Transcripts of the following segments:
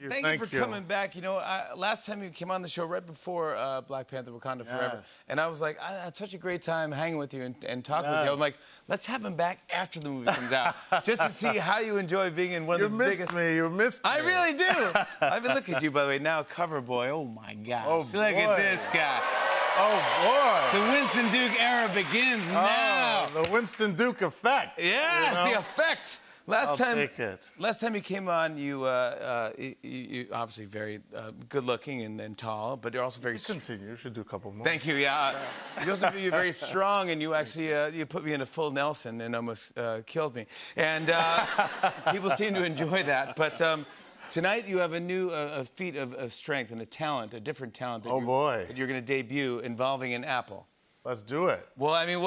Thank you for coming back. You know, last time you came on the show right before Black Panther: Wakanda Forever, and I was like, I had such a great time hanging with you and talking with you. I was like, let's have him back after the movie comes out, just to see how you enjoy being in one of the biggest. You missed me. I really do. I've been looking at you, by the way, now, cover boy. Oh my gosh. Oh, look at this guy. Oh boy. The Winston Duke era begins now. The Winston Duke effect. Yes, the effect. I'll take it. Last time you came on, you obviously very good-looking and tall, but you're also very. Continue. You should do a couple more. Thank you. Yeah, you're very strong, and you actually you put me in a full Nelson and almost killed me. And people seem to enjoy that. But tonight you have a new feat of strength and a talent, a different talent. That you're going to debut involving an apple. Let's do it. Well, I mean,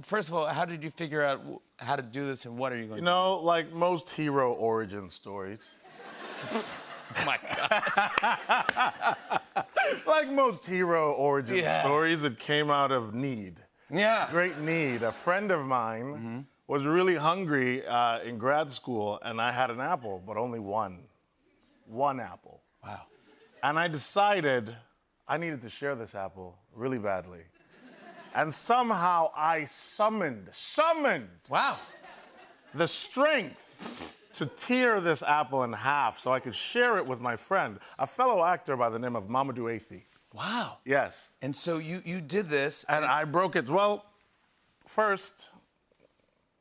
first of all, how did you figure out how to do this, and what are you going to do? You know, like most hero origin stories. Oh, my God. Like most hero origin stories, it came out of need. Yeah. Great need. A friend of mine was really hungry in grad school, and I had an apple, but only one. One apple. Wow. And I decided I needed to share this apple really badly. And somehow I summoned Wow. the strength to tear this apple in half so I could share it with my friend, a fellow actor by the name of Mamadou Athie. Wow. Yes. And so you did this. And I broke it. Well, first,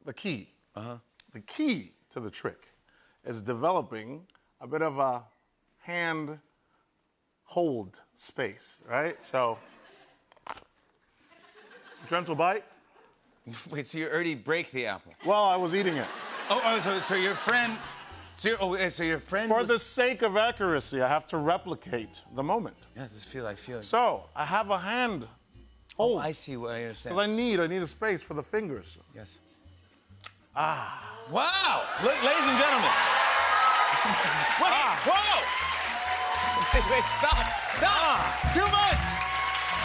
the key. The key to the trick is developing a bit of a hand hold space, right? So, gentle bite. Wait, so you already break the apple? Well, I was eating it. So your friend... So your friend For the sake of accuracy, I have to replicate the moment. Yeah, I feel like... So, I have a hand hold. Oh, I see what I understand. Because I need a space for the fingers. Yes. Wow! Look, ladies and gentlemen. Whoa! Wait, stop! It's too much!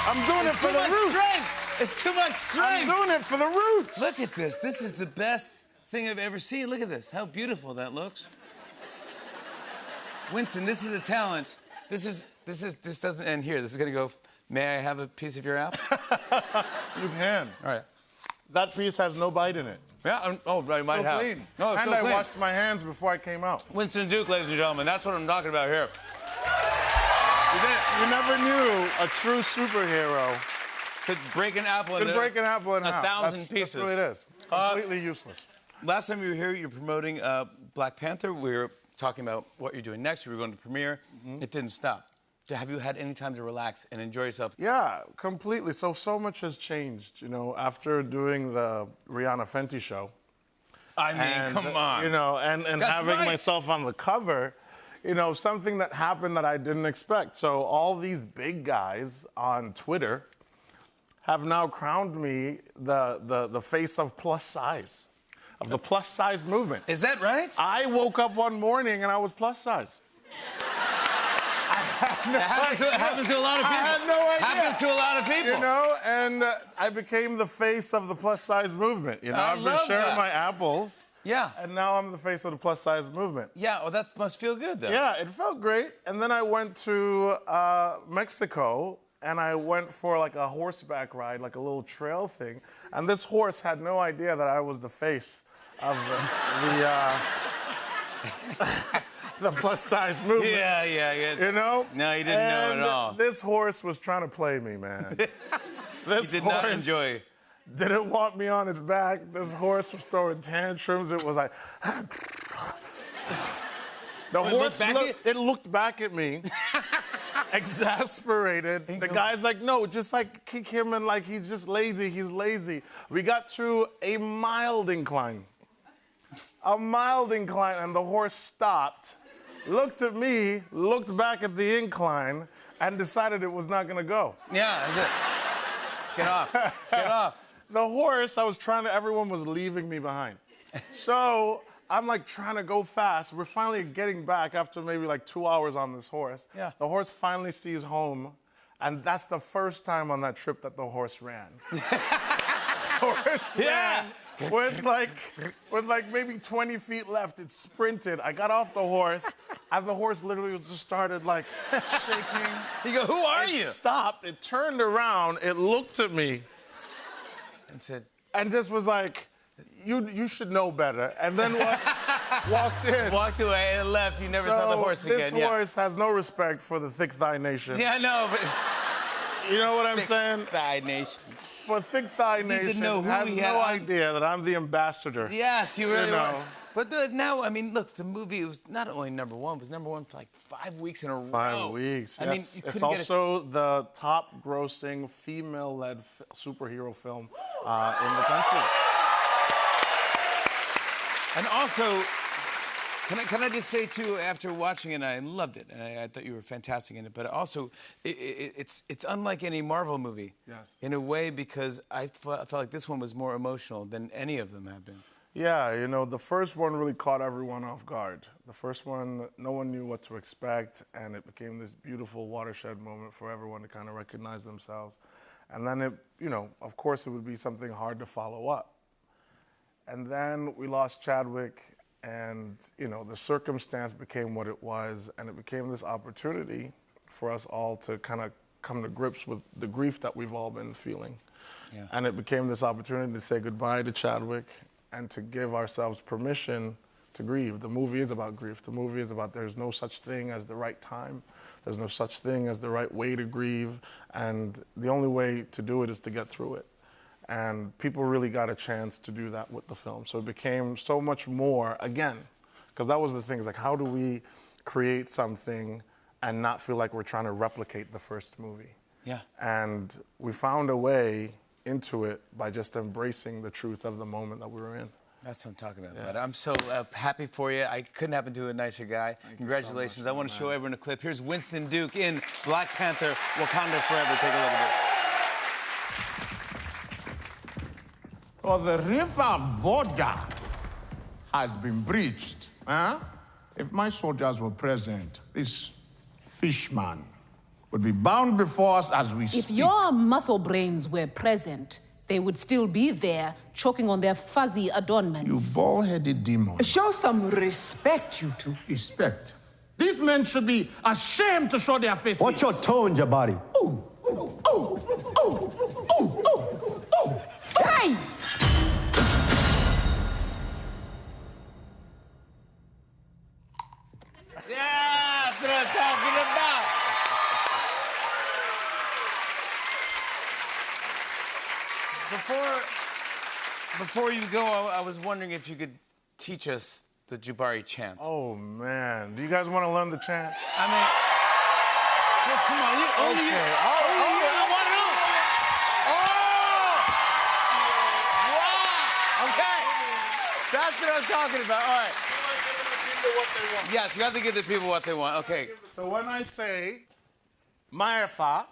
I'm doing it for the roots. Strength. It's too much strength. I'm doing it for the roots. Look at this. This is the best thing I've ever seen. Look at this. How beautiful that looks. Winston, this is a talent. This doesn't end here. This is gonna go. May I have a piece of your apple? You can. All right. That piece has no bite in it. Yeah. Oh, right. Might have. Clean. No, it's and still I clean. washed my hands before I came out. Winston Duke, ladies and gentlemen. That's what I'm talking about here. You never knew a true superhero could break an apple in half. 1,000 pieces. That's what it is. Completely useless. Last time you were here, you were promoting Black Panther. We were talking about what you're doing next. You were going to premiere. It didn't stop. Have you had any time to relax and enjoy yourself? Yeah, completely. So much has changed, you know, after doing the Rihanna Fenty show. I mean, come on. You know, and having right. myself on the cover, you know, something that happened that I didn't expect. So all these big guys on Twitter have now crowned me the face of plus size, of the plus size movement. Is that right? I woke up one morning and I was plus size. Happens to a lot of people. I had no idea. Happens to a lot of people. You know, and I became the face of the plus size movement. You know, I've been sharing my apples. Yeah. And now I'm the face of the plus size movement. Yeah, well, that must feel good, though. Yeah, it felt great. And then I went to Mexico, and I went for like a horseback ride, like a little trail thing. And this horse had no idea that I was the face of the plus size movement. Yeah. You know? No, he didn't know at all. This horse was trying to play me, man. This he did not enjoy. Didn't want me on his back. This horse was throwing tantrums. It was like... The horse looked back at me, exasperated. The guy's like, no, just like kick him and like he's just lazy, he's lazy. We got to a mild incline. And the horse stopped, looked at me, looked back at the incline, and decided it was not gonna go. Yeah, that's it. Get off, get off. The horse, everyone was leaving me behind. So I'm like trying to go fast. We're finally getting back after maybe like 2 hours on this horse. Yeah. The horse finally sees home, and that's the first time on that trip that the horse ran. Horse ran. with like maybe 20 feet left. It sprinted. I got off the horse, and the horse literally just started like shaking. You go, who are It you? stopped. It turned around. It looked at me And said, and just was like, "You should know better." And then walked in. walked away and left. You never saw the horse again. This horse has no respect for the Thick Thigh Nation. Yeah, I know, but You know what I'm saying? Thigh Nation. For Thick Thigh Nation, didn't know who has he had no on. idea that I'm the ambassador. Yes, you really You know. were. But now, I mean, look, the movie was not only #1, it was #1 for like 5 weeks in a row. 5 weeks. I Yes. mean, you It's couldn't get also the top-grossing female-led superhero film in the country. And also, can I just say too, after watching it, I loved it, and I thought you were fantastic in it. But also, it's unlike any Marvel movie. Yes. In a way, because I felt like this one was more emotional than any of them have been. Yeah, you know, the first one really caught everyone off guard. The first one, no one knew what to expect, and it became this beautiful watershed moment for everyone to kind of recognize themselves. And then it, you know, of course it would be something hard to follow up. And then we lost Chadwick, and, you know, the circumstance became what it was, and it became this opportunity for us all to kind of come to grips with the grief that we've all been feeling. Yeah. And it became this opportunity to say goodbye to Chadwick and to give ourselves permission to grieve. The movie is about grief. The movie is about there's no such thing as the right time. There's no such thing as the right way to grieve. And the only way to do it is to get through it. And people really got a chance to do that with the film. So it became so much more, again, because that was the thing, is like, how do we create something and not feel like we're trying to replicate the first movie? Yeah. And we found a way into it by just embracing the truth of the moment that we were in. That's what I'm talking about. But I'm so happy for you. I couldn't happen to a nicer guy. Congratulations. I want to show everyone a clip. Here's Winston Duke in Black Panther, Wakanda Forever. Take a look at this. Well, the river border has been breached. Huh? If my soldiers were present, this fishman would be bound before us as we speak. If your muscle brains were present, they would still be there, choking on their fuzzy adornments. You bald-headed demon. Show some respect, you two. Respect. These men should be ashamed to show their faces. Watch your tone, Jabari. Ooh, ooh, ooh, ooh, ooh, ooh, ooh. Hey! Yeah, that's what I'm talking about. Before you go, I was wondering if you could teach us the Jabari chant. Oh, man. Do you guys want to learn the chant? I mean, just come on. Okay. I want to know. Oh! Wow! Okay. That's what I'm talking about. All right. Yes, you have to give the people what they want. Okay. So when I say Maefa,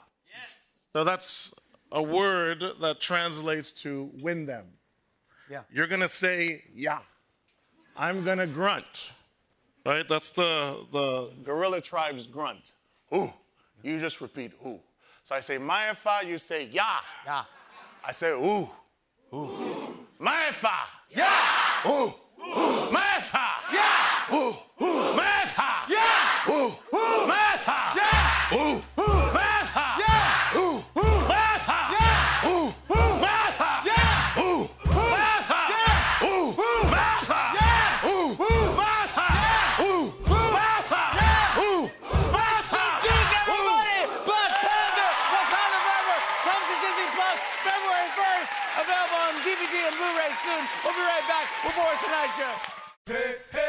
so that's a word that translates to win them. Yeah. You're gonna say yeah. I'm gonna grunt. Right? That's the gorilla tribe's grunt. Ooh. You just repeat ooh. So I say Maefa, you say yeah. Yeah. I say ooh. Ooh. Maefa. Yeah. Ooh. Ooh. Maefa. Yeah. Ooh. Ooh. Maefa. Yeah. Ooh. Ooh. Maefa. Yeah. Ooh. Ooh. Maefa. Yeah. Ooh. Ooh. Maefa. Yeah. Ooh. Ooh. Maefa. Yeah. Ooh. Ooh. Maefa. Yeah. Ooh. Ooh. Maefa. Yeah. Ooh. Ooh. Maefa. Yeah. Ooh. Ooh. Maefa. Yeah. Ooh. Maefa. Duke, everybody! Black Panther, Wakanda Forever comes to Disney Plus February 1st. Available on DVD and Blu-ray soon. We'll be right back with more Tonight Show. Hey, hey.